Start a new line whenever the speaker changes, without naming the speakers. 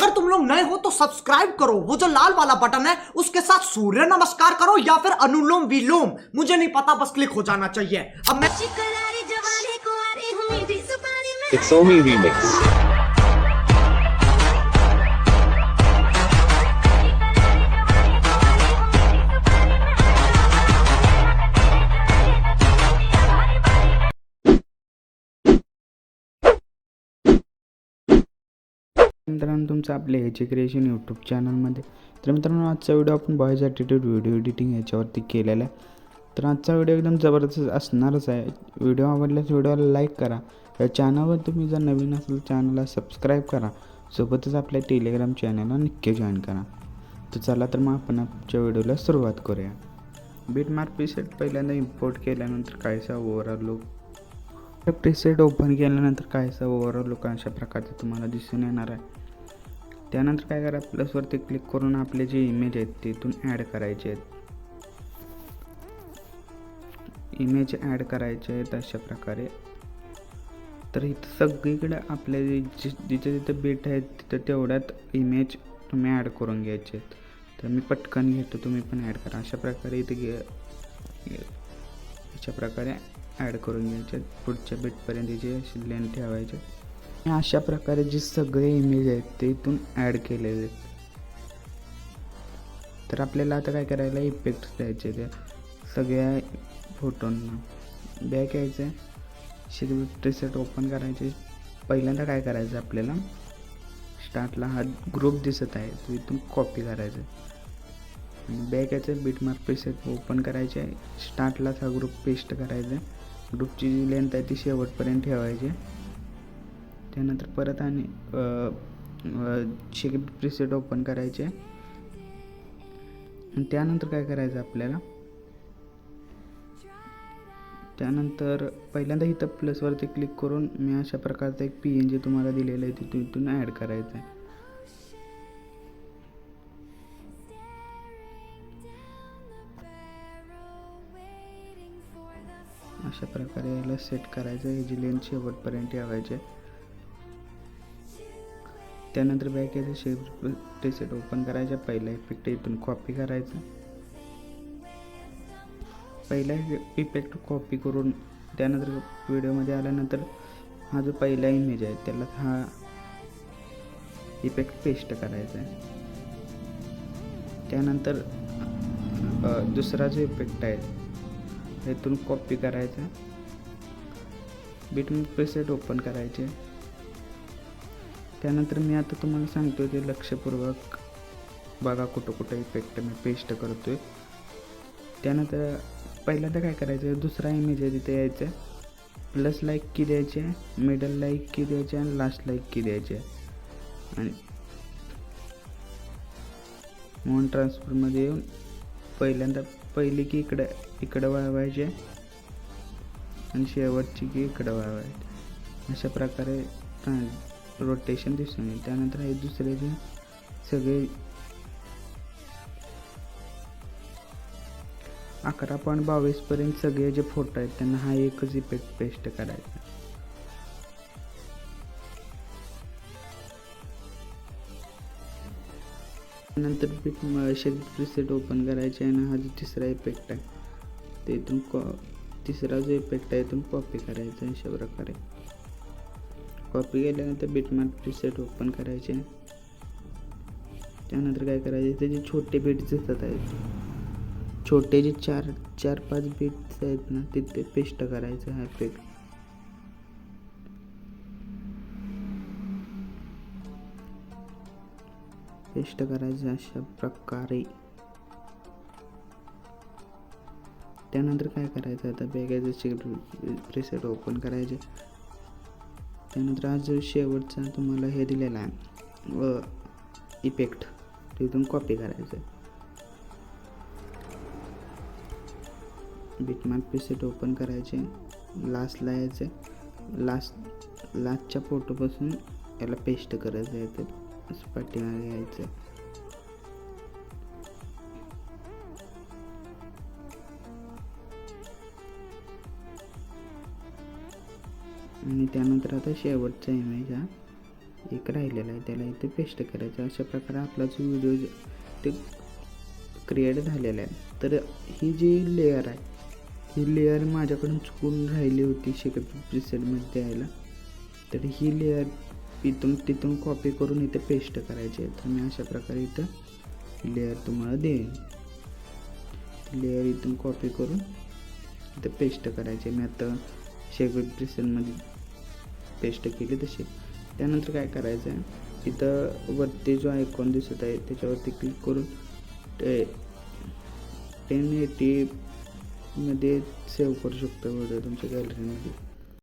अगर तुम लोग नए हो तो सब्सक्राइब करो, वो जो लाल वाला बटन है उसके साथ सूर्य नमस्कार करो या फिर अनुलोम विलोम, मुझे नहीं पता, बस क्लिक हो जाना चाहिए। अब मैं
It's Omi Remix.
मित्रांनो, तुमचं आपल्या ह्याचे क्रिएशन यूट्यूब चॅनलमध्ये. तर मित्रांनो, आजचा व्हिडिओ आपण बॉयज ॲटिट्यूड व्हिडिओ एडिटिंग याच्यावरती केलेला आहे. तर आजचा व्हिडिओ एकदम जबरदस्त असणारच आहे. व्हिडिओ आवडल्यास व्हिडिओला लाईक करा. या चॅनलवर तुम्ही जर नवीन असेल चॅनलला सबस्क्राईब करा. सोबतच आपल्या टेलिग्राम चॅनलला नक्की जॉईन करा. तर चला तर मग आपण आजच्या व्हिडिओला सुरुवात करूया. बीटमार्क प्रीसेट पहिल्यांदा इम्पोर्ट केल्यानंतर काहीसा ओव्हरऑल लुक, प्रीसेट ओपन केल्यानंतर काहीसा ओव्हरऑल लुक अशा प्रकारचे तुम्हाला दिसून येणार आहे. त्यानंतर काय करा, प्लसवरती क्लिक करून आपले जे इमेज आहेत तिथून ॲड करायचे आहेत. इमेज ॲड करायचे आहेत अशा प्रकारे. तर इथं सगळीकडे आपले जिथे जिथे बीट आहेत तिथं तेवढ्यात इमेज तुम्ही ॲड करून घ्यायचे आहेत. तर मी पटकन घेतो, तुम्ही पण ॲड करा. अशा प्रकारे इथे अशा प्रकारे ॲड करून घ्यायचे. पुढच्या बीटपर्यंत जे अशी लेंथ ठेवायचे. अशा प्रकारे जे सगळे इमेज आहेत ते इथून ॲड केलेले आहेत. तर आपल्याला आता काय करायला, इफेक्ट्स द्यायचे त्या सगळ्या फोटोंना. बॅक यायचं आहे, प्रीसेट ओपन करायचे. पहिल्यांदा काय करायचं, आपल्याला स्टार्टला हा ग्रुप दिसत आहे तो इथून कॉपी करायचा आणि बॅक यायचं, बीटमार्क प्रीसेट ओपन करायचे. स्टार्टलाच हा ग्रुप पेस्ट करायचा. ग्रुपची जी लेंथ आहे ती शेवटपर्यंत ठेवायची. त्यानंतर परत आणि शेप प्रीसेट ओपन करायचे. आणि त्यानंतर काय करायचं आपल्याला, त्यानंतर पहिल्यांदा इथं प्लसवरती क्लिक करून मी अशा प्रकारचा एक PNG तुम्हाला दिलेलं आहे तिथून ॲड करायचं आहे. अशा प्रकारे याला सेट करायचं. ह्याची लेंथ शेवटपर्यंत ठेवायचे. त्यानंतर बॅक यायचं, शेप प्रीसेट ओपन करायचा. पहिला इफेक्ट इथून कॉपी करायचा. पहिला इफेक्ट कॉपी करून त्यानंतर व्हिडिओमध्ये आल्यानंतर हा जो पहिला इमेज आहे त्याला हा इफेक्ट पेस्ट करायचा आहे. त्यानंतर दुसरा जो इफेक्ट आहे इथून कॉपी करायचा. बीटमार्क प्रीसेट ओपन करायचे. त्यानंतर मी आता तुम्हाला सांगतो ते लक्षपूर्वक बघा, कुठं कुठं इफेक्ट मी पेस्ट करतोय. त्यानंतर पहिल्यांदा काय करायचं, दुसरा इमेज आहे तिथे यायचं, प्लस लाईक की द्यायचे, मिडल लाईक की द्यायचे आणि लास्ट लाईक की द्यायचे. आणि मोन ट्रान्सफरमध्ये येऊन पहिल्यांदा पहिली की इकडं वळवायचे आणि शेवटची की इकडं वळवायचे. अशा प्रकारे रोटेशन दिसून येईल. त्यानंतर हे दुसरे जे सगळे 11.22 पर्यंत सगळे जे फोटो आहेत त्यांना हा एकच इफेक्ट पेस्ट करायचा. नंतर शेप प्रीसेट ओपन करायचे आणि हा जो तिसरा इफेक्ट आहे ते इथून तिसरा जो इफेक्ट आहे इथून कॉपी करायचा. अशा प्रकारे कॉपी केल्यानंतर बीटमार्क प्रीसेट ओपन करायचे. त्यानंतर काय करायचे, ते जे छोटे बीट्स दिसत आहेत, छोटे जे 4-5 बीट्स आहेत ना तिथे पेस्ट करायचं हा इफेक्ट. पेस्ट करायचं अशा प्रकारे. त्यानंतर काय करायचं, आता बॅगाचे प्रीसेट ओपन करायचे. त्यानंतर आज जो शेवटचा तुम्हाला हे दिलेला आहे इफेक्ट तिथून कॉपी करायचं. बीटमार्क प्रीसेट ओपन करायचे, लास्टला यायचं, लास्टच्या फोटोपासून याला पेस्ट करायचं आहे. ते पाठीमागे यायचं. आणि त्यानंतर आता शेवटचा इमेज हा एक राहिलेला आहे त्याला इथे पेस्ट करायचं. अशा प्रकारे आपला जो व्हिडिओ ते क्रिएट झालेला आहे. तर ही जी लेअर आहे ही लेअर माझ्याकडून चुकून राहिली होती शेकट प्रिसेटमध्ये द्यायला. तर ही लेअर तिथून कॉपी करून इथे पेस्ट करायची आहे. तर मी अशा प्रकारे इथं लेअर तुम्हाला देईन. लेअर इथून कॉपी करून इथं पेस्ट करायचे. मी आता शेकट प्रिसेटमध्ये पेस्ट केली तशी. त्यानंतर काय करायचं आहे इथं वरती जो आयकॉन दिसत आहे त्याच्यावरती क्लिक करून 1080 मध्ये सेव्ह करू शकतो व्हिडिओ तुमच्या गॅलरीमध्ये.